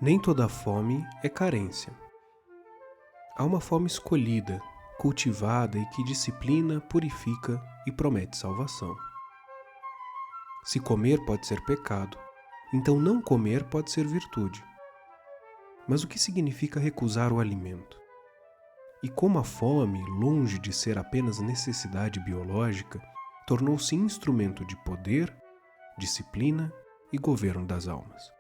Nem toda fome é carência. Há uma fome escolhida, cultivada e que disciplina, purifica e promete salvação. Se comer pode ser pecado, então não comer pode ser virtude. Mas o que significa recusar o alimento? E como a fome, longe de ser apenas necessidade biológica, tornou-se instrumento de poder, disciplina e governo das almas.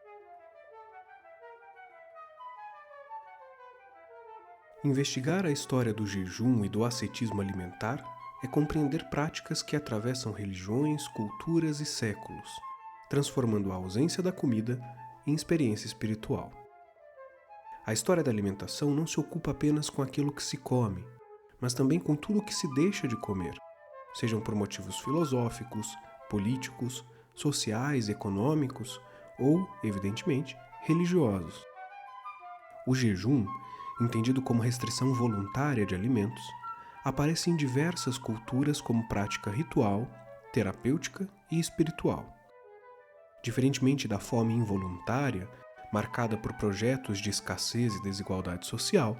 Investigar a história do jejum e do ascetismo alimentar é compreender práticas que atravessam religiões, culturas e séculos, transformando a ausência da comida em experiência espiritual. A história da alimentação não se ocupa apenas com aquilo que se come, mas também com tudo o que se deixa de comer, sejam por motivos filosóficos, políticos, sociais, econômicos ou, evidentemente, religiosos. O jejum, entendido como restrição voluntária de alimentos, aparece em diversas culturas como prática ritual, terapêutica e espiritual. Diferentemente da fome involuntária, marcada por projetos de escassez e desigualdade social,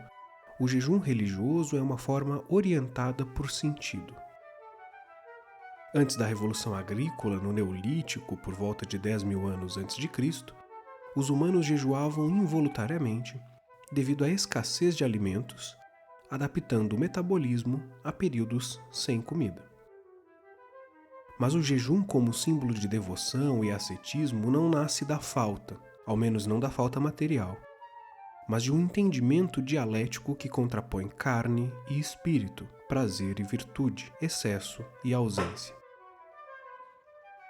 o jejum religioso é uma forma orientada por sentido. Antes da Revolução Agrícola, no Neolítico, por volta de 10.000 anos antes de Cristo, os humanos jejuavam involuntariamente devido à escassez de alimentos, adaptando o metabolismo a períodos sem comida. Mas o jejum como símbolo de devoção e ascetismo não nasce da falta, ao menos não da falta material, mas de um entendimento dialético que contrapõe carne e espírito, prazer e virtude, excesso e ausência.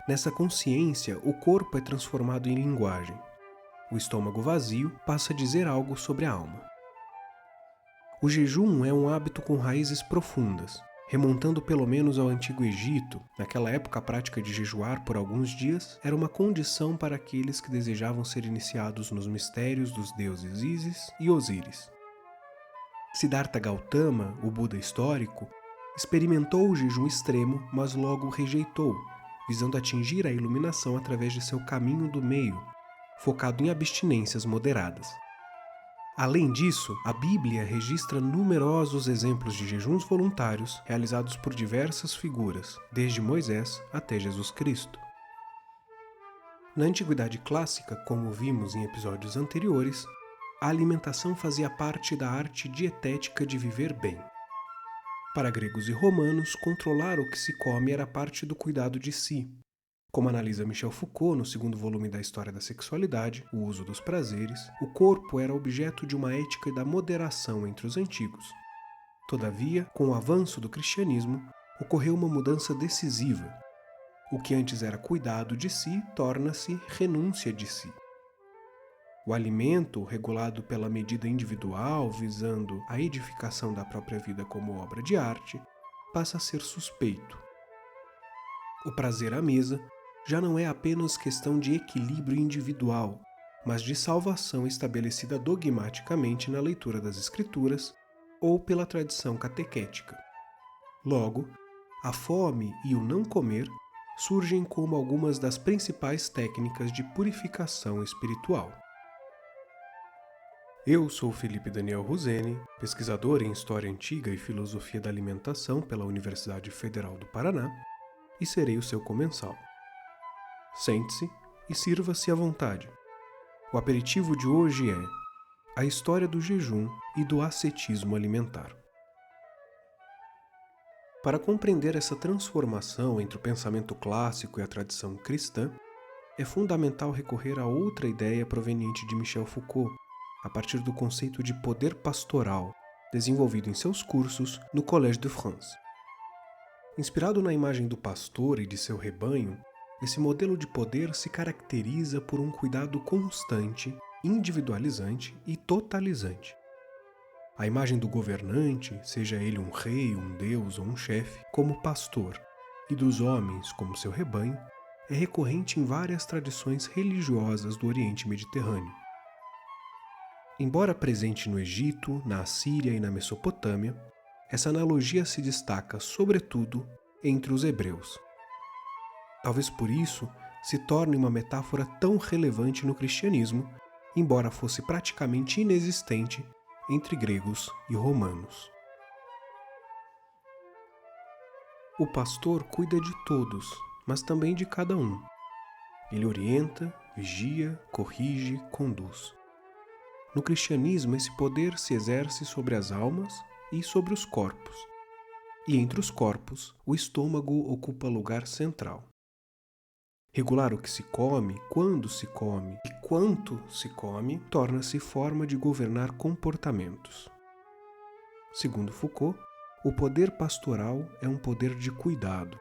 Nessa consciência, o corpo é transformado em linguagem. O estômago vazio passa a dizer algo sobre a alma. O jejum é um hábito com raízes profundas, remontando pelo menos ao Antigo Egito. Naquela época, a prática de jejuar por alguns dias era uma condição para aqueles que desejavam ser iniciados nos mistérios dos deuses Ísis e Osíris. Siddhartha Gautama, o Buda histórico, experimentou o jejum extremo, mas logo o rejeitou, visando atingir a iluminação através de seu caminho do meio, focado em abstinências moderadas. Além disso, a Bíblia registra numerosos exemplos de jejuns voluntários realizados por diversas figuras, desde Moisés até Jesus Cristo. Na Antiguidade Clássica, como vimos em episódios anteriores, a alimentação fazia parte da arte dietética de viver bem. Para gregos e romanos, controlar o que se come era parte do cuidado de si. Como analisa Michel Foucault no segundo volume da História da Sexualidade, O Uso dos Prazeres, o corpo era objeto de uma ética da moderação entre os antigos. Todavia, com o avanço do cristianismo, ocorreu uma mudança decisiva. O que antes era cuidado de si torna-se renúncia de si. O alimento, regulado pela medida individual, visando a edificação da própria vida como obra de arte, passa a ser suspeito. O prazer à mesa já não é apenas questão de equilíbrio individual, mas de salvação estabelecida dogmaticamente na leitura das Escrituras ou pela tradição catequética. Logo, a fome e o não comer surgem como algumas das principais técnicas de purificação espiritual. Eu sou Felipe Daniel Ruzeni, pesquisador em História Antiga e Filosofia da Alimentação pela Universidade Federal do Paraná, e serei o seu comensal. Sente-se e sirva-se à vontade. O aperitivo de hoje é a história do jejum e do ascetismo alimentar. Para compreender essa transformação entre o pensamento clássico e a tradição cristã, é fundamental recorrer a outra ideia proveniente de Michel Foucault, a partir do conceito de poder pastoral, desenvolvido em seus cursos no Collège de France. Inspirado na imagem do pastor e de seu rebanho, esse modelo de poder se caracteriza por um cuidado constante, individualizante e totalizante. A imagem do governante, seja ele um rei, um deus ou um chefe, como pastor, e dos homens como seu rebanho, é recorrente em várias tradições religiosas do Oriente Mediterrâneo. Embora presente no Egito, na Assíria e na Mesopotâmia, essa analogia se destaca, sobretudo, entre os hebreus. Talvez por isso se torne uma metáfora tão relevante no cristianismo embora fosse praticamente inexistente entre gregos e romanos. O pastor cuida de todos, mas também de cada um. Ele orienta, vigia, corrige, conduz. No cristianismo, esse poder se exerce sobre as almas e sobre os corpos. E entre os corpos, o estômago ocupa lugar central. Regular o que se come, quando se come e quanto se come, torna-se forma de governar comportamentos. Segundo Foucault, o poder pastoral é um poder de cuidado.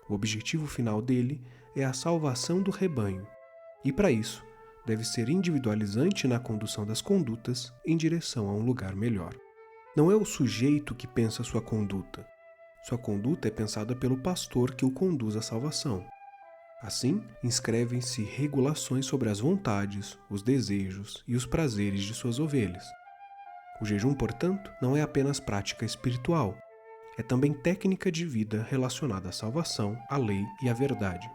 O objetivo final dele é a salvação do rebanho, e para isso, deve ser individualizante na condução das condutas em direção a um lugar melhor. Não é o sujeito que pensa sua conduta. Sua conduta é pensada pelo pastor que o conduz à salvação. Assim, inscrevem-se regulações sobre as vontades, os desejos e os prazeres de suas ovelhas. O jejum, portanto, não é apenas prática espiritual, é também técnica de vida relacionada à salvação, à lei e à verdade.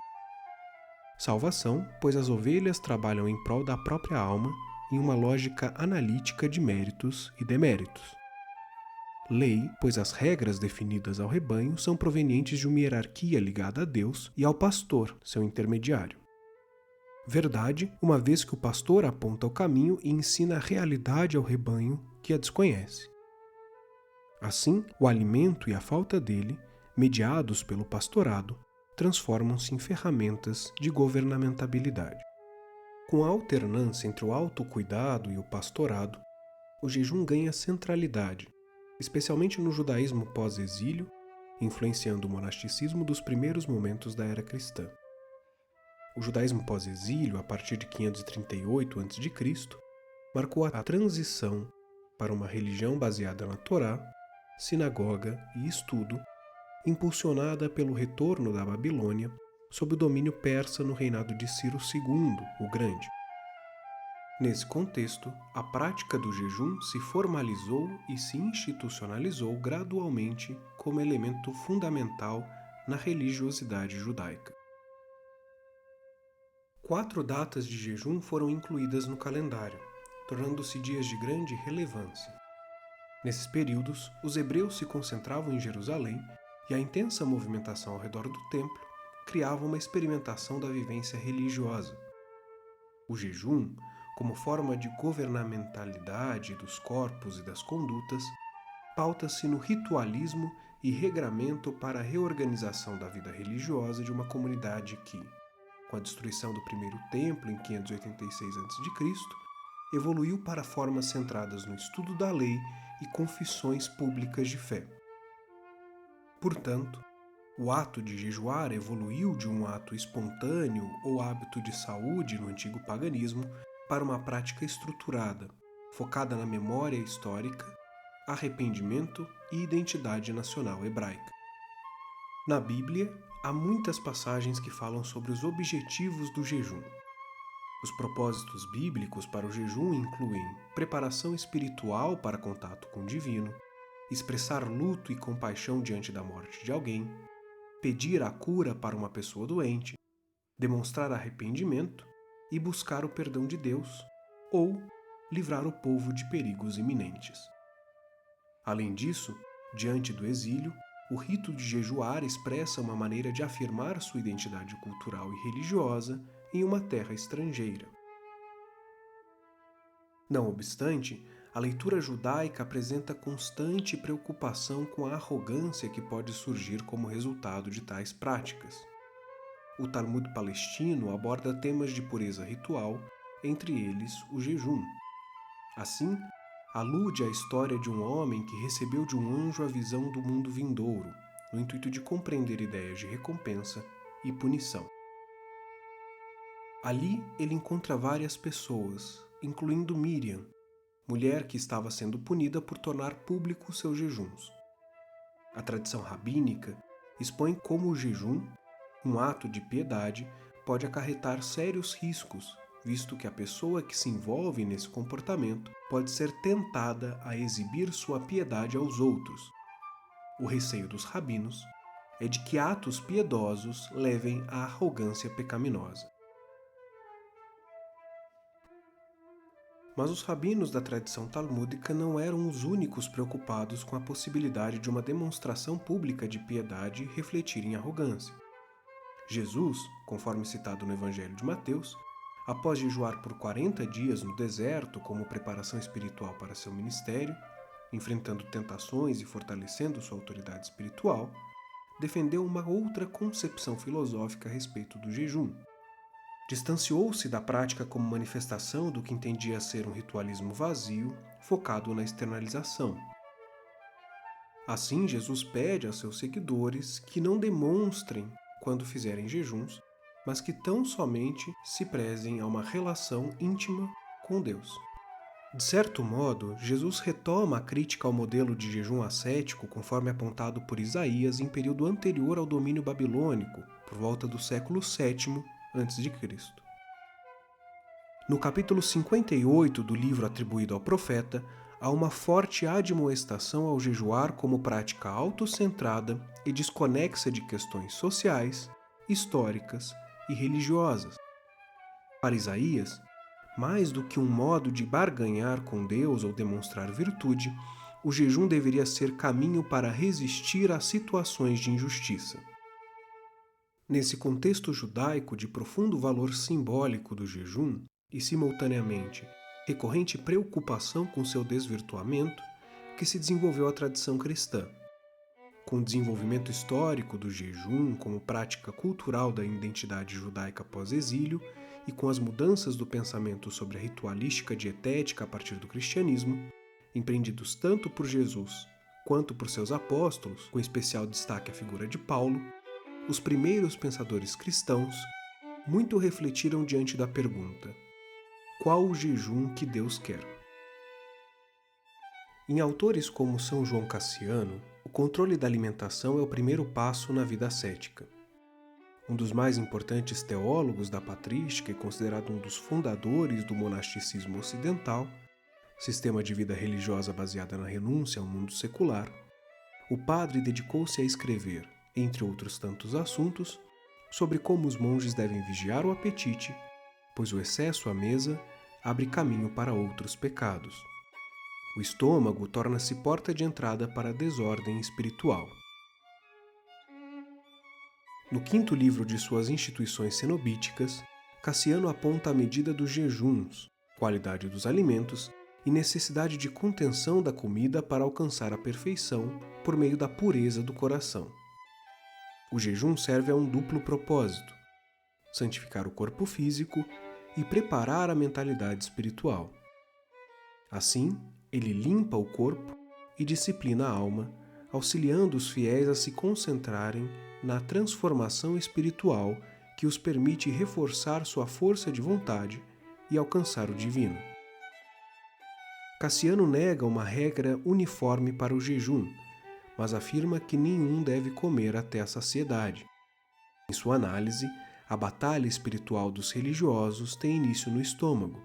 Salvação, pois as ovelhas trabalham em prol da própria alma em uma lógica analítica de méritos e deméritos. Lei, pois as regras definidas ao rebanho são provenientes de uma hierarquia ligada a Deus e ao pastor, seu intermediário. Verdade, uma vez que o pastor aponta o caminho e ensina a realidade ao rebanho que a desconhece. Assim, o alimento e a falta dele, mediados pelo pastorado, transformam-se em ferramentas de governamentabilidade. Com a alternância entre o autocuidado e o pastorado, o jejum ganha centralidade, especialmente no judaísmo pós-exílio, influenciando o monasticismo dos primeiros momentos da era cristã. O judaísmo pós-exílio, a partir de 538 a.C., marcou a transição para uma religião baseada na Torá, sinagoga e estudo, impulsionada pelo retorno da Babilônia sob o domínio persa no reinado de Ciro II, o Grande. Nesse contexto, a prática do jejum se formalizou e se institucionalizou gradualmente como elemento fundamental na religiosidade judaica. 4 datas de jejum foram incluídas no calendário, tornando-se dias de grande relevância. Nesses períodos, os hebreus se concentravam em Jerusalém e a intensa movimentação ao redor do templo criava uma experimentação da vivência religiosa. O jejum, como forma de governamentalidade dos corpos e das condutas, pauta-se no ritualismo e regramento para a reorganização da vida religiosa de uma comunidade que, com a destruição do primeiro templo em 586 a.C., evoluiu para formas centradas no estudo da lei e confissões públicas de fé. Portanto, o ato de jejuar evoluiu de um ato espontâneo ou hábito de saúde no antigo paganismo para uma prática estruturada, focada na memória histórica, arrependimento e identidade nacional hebraica. Na Bíblia, há muitas passagens que falam sobre os objetivos do jejum. Os propósitos bíblicos para o jejum incluem preparação espiritual para contato com o divino, expressar luto e compaixão diante da morte de alguém, pedir a cura para uma pessoa doente, demonstrar arrependimento e buscar o perdão de Deus, ou livrar o povo de perigos iminentes. Além disso, diante do exílio, o rito de jejuar expressa uma maneira de afirmar sua identidade cultural e religiosa em uma terra estrangeira. Não obstante, a leitura judaica apresenta constante preocupação com a arrogância que pode surgir como resultado de tais práticas. O Talmud palestino aborda temas de pureza ritual, entre eles o jejum. Assim, alude à história de um homem que recebeu de um anjo a visão do mundo vindouro, no intuito de compreender ideias de recompensa e punição. Ali ele encontra várias pessoas, incluindo Miriam, mulher que estava sendo punida por tornar público seus jejuns. A tradição rabínica expõe como o jejum, um ato de piedade, pode acarretar sérios riscos, visto que a pessoa que se envolve nesse comportamento pode ser tentada a exibir sua piedade aos outros. O receio dos rabinos é de que atos piedosos levem à arrogância pecaminosa. Mas os rabinos da tradição talmúdica não eram os únicos preocupados com a possibilidade de uma demonstração pública de piedade refletir em arrogância. Jesus, conforme citado no Evangelho de Mateus, após jejuar por 40 dias no deserto como preparação espiritual para seu ministério, enfrentando tentações e fortalecendo sua autoridade espiritual, defendeu uma outra concepção filosófica a respeito do jejum. Distanciou-se da prática como manifestação do que entendia ser um ritualismo vazio, focado na externalização. Assim, Jesus pede a seus seguidores que não demonstrem quando fizerem jejuns, mas que tão somente se prezem a uma relação íntima com Deus. De certo modo, Jesus retoma a crítica ao modelo de jejum ascético conforme apontado por Isaías em período anterior ao domínio babilônico, por volta do século VII a.C. No capítulo 58 do livro atribuído ao profeta, há uma forte admoestação ao jejuar como prática autocentrada e desconexa de questões sociais, históricas e religiosas. Para Isaías, mais do que um modo de barganhar com Deus ou demonstrar virtude, o jejum deveria ser caminho para resistir a situações de injustiça. Nesse contexto judaico de profundo valor simbólico do jejum e, simultaneamente, recorrente preocupação com seu desvirtuamento, que se desenvolveu a tradição cristã. Com o desenvolvimento histórico do jejum como prática cultural da identidade judaica pós-exílio e com as mudanças do pensamento sobre a ritualística dietética a partir do cristianismo, empreendidos tanto por Jesus quanto por seus apóstolos, com especial destaque a figura de Paulo, os primeiros pensadores cristãos muito refletiram diante da pergunta: qual o jejum que Deus quer? Em autores como São João Cassiano, o controle da alimentação é o primeiro passo na vida ascética. Um dos mais importantes teólogos da patrística e considerado um dos fundadores do monasticismo ocidental, sistema de vida religiosa baseada na renúncia ao mundo secular, o padre dedicou-se a escrever, entre outros tantos assuntos, sobre como os monges devem vigiar o apetite, pois o excesso à mesa abre caminho para outros pecados. O estômago torna-se porta de entrada para a desordem espiritual. No quinto livro de suas Instituições Cenobíticas, Cassiano aponta a medida dos jejuns, qualidade dos alimentos e necessidade de contenção da comida para alcançar a perfeição por meio da pureza do coração. O jejum serve a um duplo propósito: santificar o corpo físico e preparar a mentalidade espiritual. Assim, ele limpa o corpo e disciplina a alma, auxiliando os fiéis a se concentrarem na transformação espiritual que os permite reforçar sua força de vontade e alcançar o divino. Cassiano nega uma regra uniforme para o jejum, mas afirma que nenhum deve comer até a saciedade. Em sua análise, a batalha espiritual dos religiosos tem início no estômago.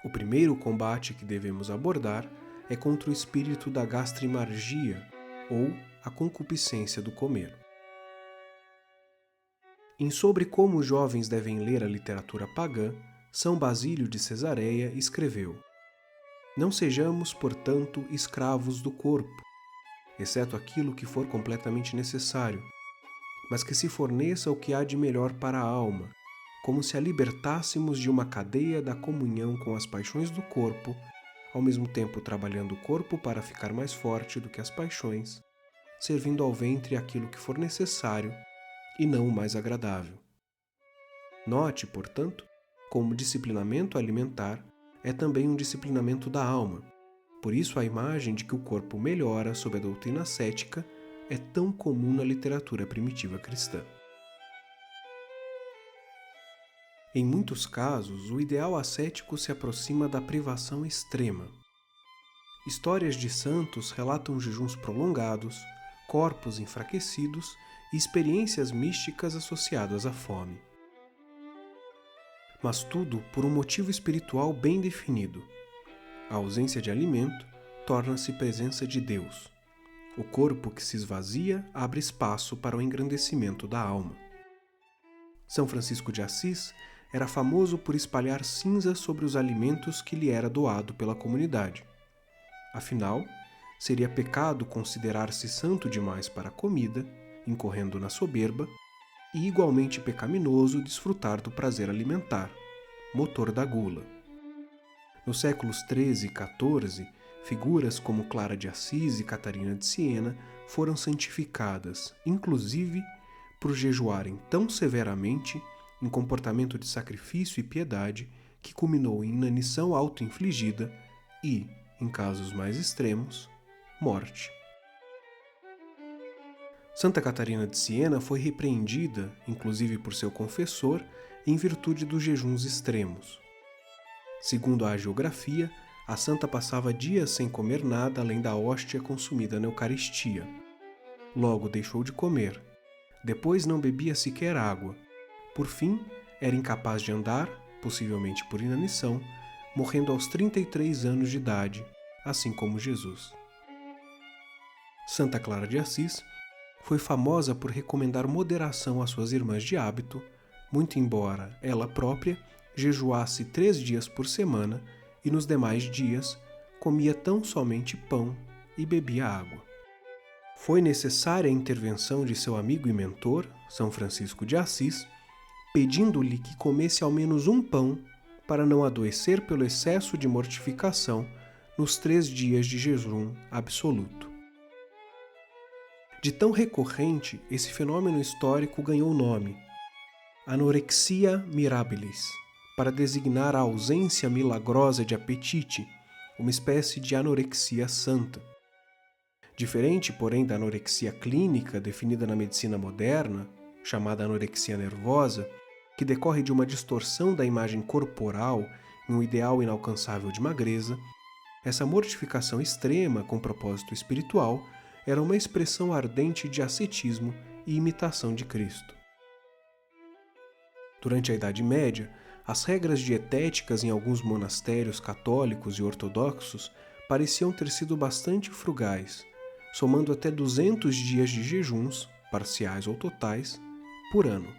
O primeiro combate que devemos abordar é contra o espírito da gastrimargia, ou a concupiscência do comer. Em Sobre como os jovens devem ler a literatura pagã, São Basílio de Cesareia escreveu: Não sejamos, portanto, escravos do corpo, exceto aquilo que for completamente necessário, mas que se forneça o que há de melhor para a alma, como se a libertássemos de uma cadeia da comunhão com as paixões do corpo, ao mesmo tempo trabalhando o corpo para ficar mais forte do que as paixões, servindo ao ventre aquilo que for necessário e não o mais agradável. Note, portanto, como o disciplinamento alimentar é também um disciplinamento da alma. Por isso a imagem de que o corpo melhora sob a doutrina ascética é tão comum na literatura primitiva cristã. Em muitos casos, o ideal ascético se aproxima da privação extrema. Histórias de santos relatam jejuns prolongados, corpos enfraquecidos e experiências místicas associadas à fome. Mas tudo por um motivo espiritual bem definido. A ausência de alimento torna-se presença de Deus. O corpo que se esvazia abre espaço para o engrandecimento da alma. São Francisco de Assis era famoso por espalhar cinza sobre os alimentos que lhe era doado pela comunidade. Afinal, seria pecado considerar-se santo demais para a comida, incorrendo na soberba, e igualmente pecaminoso desfrutar do prazer alimentar, motor da gula. Nos séculos XIII e XIV, figuras como Clara de Assis e Catarina de Siena foram santificadas, inclusive por jejuarem tão severamente em comportamento de sacrifício e piedade que culminou em inanição auto-infligida e, em casos mais extremos, morte. Santa Catarina de Siena foi repreendida, inclusive por seu confessor, em virtude dos jejuns extremos. Segundo a hagiografia, a santa passava dias sem comer nada além da hóstia consumida na Eucaristia. Logo deixou de comer. Depois não bebia sequer água. Por fim, era incapaz de andar, possivelmente por inanição, morrendo aos 33 anos de idade, assim como Jesus. Santa Clara de Assis foi famosa por recomendar moderação às suas irmãs de hábito, muito embora ela própria jejuasse 3 dias por semana e nos demais dias comia tão somente pão e bebia água. Foi necessária a intervenção de seu amigo e mentor, São Francisco de Assis, pedindo-lhe que comesse ao menos um pão para não adoecer pelo excesso de mortificação nos 3 dias de jejum absoluto. De tão recorrente, esse fenômeno histórico ganhou o nome anorexia mirabilis, para designar a ausência milagrosa de apetite, uma espécie de anorexia santa. Diferente, porém, da anorexia clínica definida na medicina moderna, chamada anorexia nervosa, que decorre de uma distorção da imagem corporal em um ideal inalcançável de magreza, essa mortificação extrema com propósito espiritual era uma expressão ardente de ascetismo e imitação de Cristo. Durante a Idade Média, as regras dietéticas em alguns monastérios católicos e ortodoxos pareciam ter sido bastante frugais, somando até 200 dias de jejuns, parciais ou totais, por ano.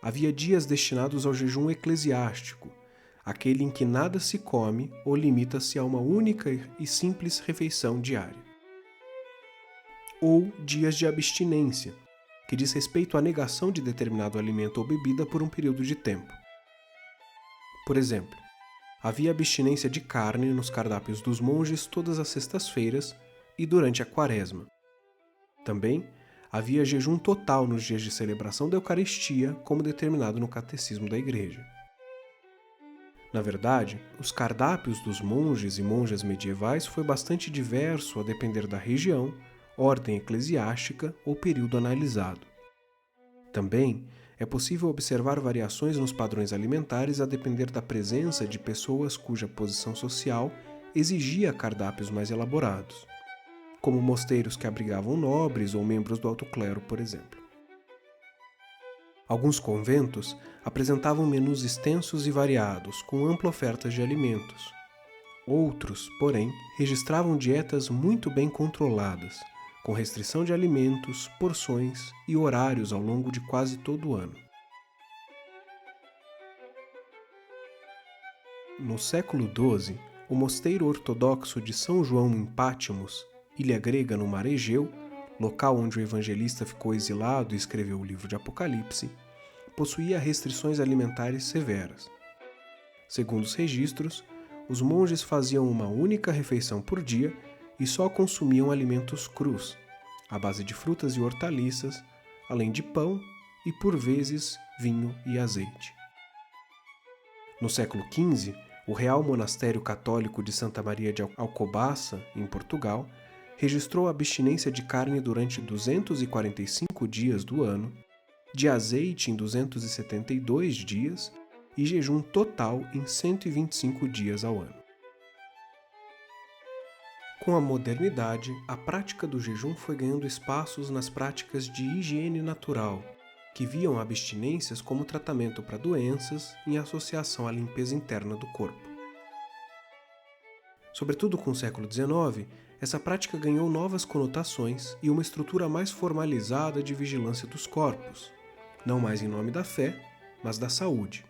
Havia dias destinados ao jejum eclesiástico, aquele em que nada se come ou limita-se a uma única e simples refeição diária. Ou dias de abstinência, que diz respeito à negação de determinado alimento ou bebida por um período de tempo. Por exemplo, havia abstinência de carne nos cardápios dos monges todas as sextas-feiras e durante a Quaresma. Também havia jejum total nos dias de celebração da Eucaristia, como determinado no Catecismo da Igreja. Na verdade, os cardápios dos monges e monjas medievais foi bastante diverso a depender da região, ordem eclesiástica ou período analisado. Também é possível observar variações nos padrões alimentares a depender da presença de pessoas cuja posição social exigia cardápios mais elaborados, como mosteiros que abrigavam nobres ou membros do alto clero, por exemplo. Alguns conventos apresentavam menus extensos e variados, com ampla oferta de alimentos. Outros, porém, registravam dietas muito bem controladas, com restrição de alimentos, porções e horários ao longo de quase todo o ano. No século XII, o mosteiro ortodoxo de São João em Pátimos, ilha grega no mar Egeu, local onde o evangelista ficou exilado e escreveu o livro de Apocalipse, possuía restrições alimentares severas. Segundo os registros, os monges faziam uma única refeição por dia e só consumiam alimentos crus, à base de frutas e hortaliças, além de pão e, por vezes, vinho e azeite. No século XV, o Real Monastério Católico de Santa Maria de Alcobaça, em Portugal, registrou a abstinência de carne durante 245 dias do ano, de azeite em 272 dias e jejum total em 125 dias ao ano. Com a modernidade, a prática do jejum foi ganhando espaços nas práticas de higiene natural, que viam abstinências como tratamento para doenças em associação à limpeza interna do corpo. Sobretudo com o século XIX, essa prática ganhou novas conotações e uma estrutura mais formalizada de vigilância dos corpos, não mais em nome da fé, mas da saúde.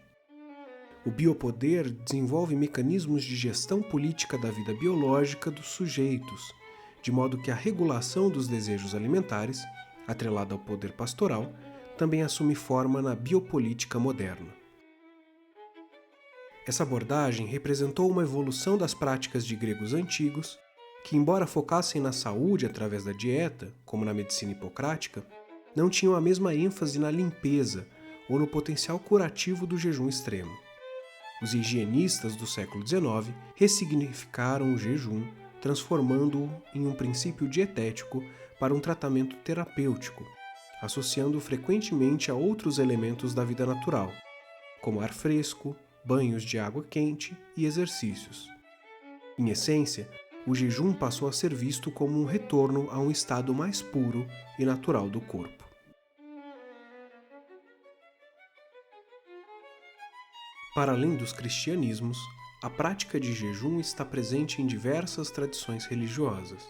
O biopoder desenvolve mecanismos de gestão política da vida biológica dos sujeitos, de modo que a regulação dos desejos alimentares, atrelada ao poder pastoral, também assume forma na biopolítica moderna. Essa abordagem representou uma evolução das práticas de gregos antigos, que, embora focassem na saúde através da dieta, como na medicina hipocrática, não tinham a mesma ênfase na limpeza ou no potencial curativo do jejum extremo. Os higienistas do século XIX ressignificaram o jejum, transformando-o em um princípio dietético para um tratamento terapêutico, associando-o frequentemente a outros elementos da vida natural, como ar fresco, banhos de água quente e exercícios. Em essência, o jejum passou a ser visto como um retorno a um estado mais puro e natural do corpo. Para além dos cristianismos, a prática de jejum está presente em diversas tradições religiosas.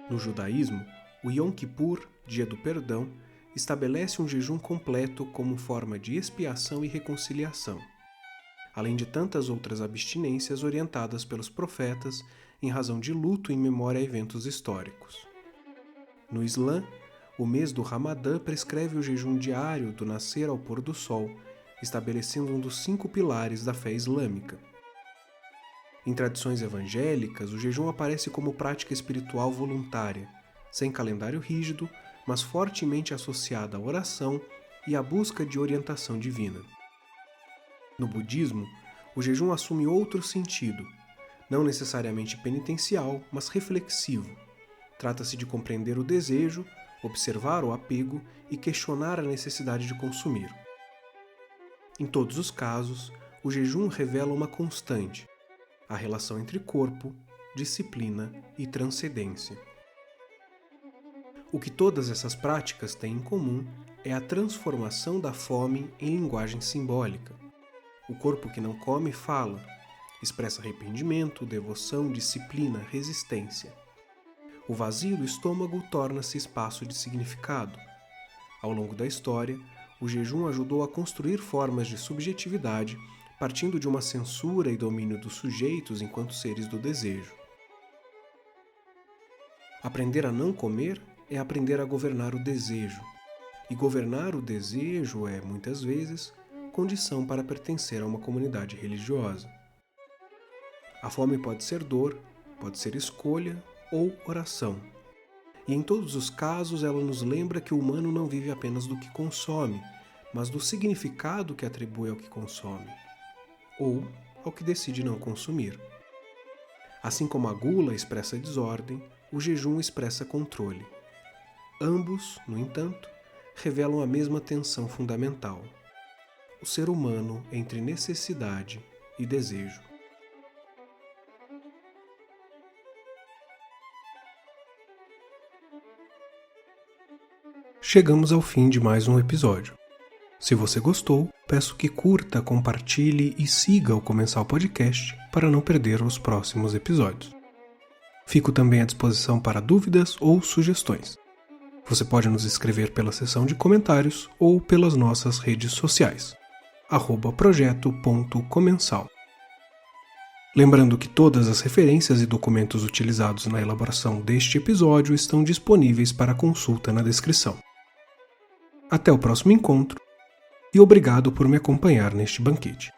No judaísmo, o Yom Kippur, Dia do Perdão, estabelece um jejum completo como forma de expiação e reconciliação, além de tantas outras abstinências orientadas pelos profetas em razão de luto em memória a eventos históricos. No Islã, o mês do Ramadã prescreve o jejum diário do nascer ao pôr do sol, estabelecendo um dos 5 pilares da fé islâmica. Em tradições evangélicas, o jejum aparece como prática espiritual voluntária, sem calendário rígido, mas fortemente associada à oração e à busca de orientação divina. No budismo, o jejum assume outro sentido, não necessariamente penitencial, mas reflexivo. Trata-se de compreender o desejo, observar o apego e questionar a necessidade de consumir. Em todos os casos, o jejum revela uma constante, a relação entre corpo, disciplina e transcendência. O que todas essas práticas têm em comum é a transformação da fome em linguagem simbólica. O corpo que não come fala, expressa arrependimento, devoção, disciplina, resistência. O vazio do estômago torna-se espaço de significado. Ao longo da história, o jejum ajudou a construir formas de subjetividade, partindo de uma censura e domínio dos sujeitos enquanto seres do desejo. Aprender a não comer é aprender a governar o desejo. E governar o desejo é, muitas vezes, condição para pertencer a uma comunidade religiosa. A fome pode ser dor, pode ser escolha ou oração. E em todos os casos ela nos lembra que o humano não vive apenas do que consome, mas do significado que atribui ao que consome, ou ao que decide não consumir. Assim como a gula expressa desordem, o jejum expressa controle. Ambos, no entanto, revelam a mesma tensão fundamental: o ser humano entre necessidade e desejo. Chegamos ao fim de mais um episódio. Se você gostou, peço que curta, compartilhe e siga o Comensal Podcast para não perder os próximos episódios. Fico também à disposição para dúvidas ou sugestões. Você pode nos escrever pela seção de comentários ou pelas nossas redes sociais, @projeto.comensal. Lembrando que todas as referências e documentos utilizados na elaboração deste episódio estão disponíveis para consulta na descrição. Até o próximo encontro e obrigado por me acompanhar neste banquete.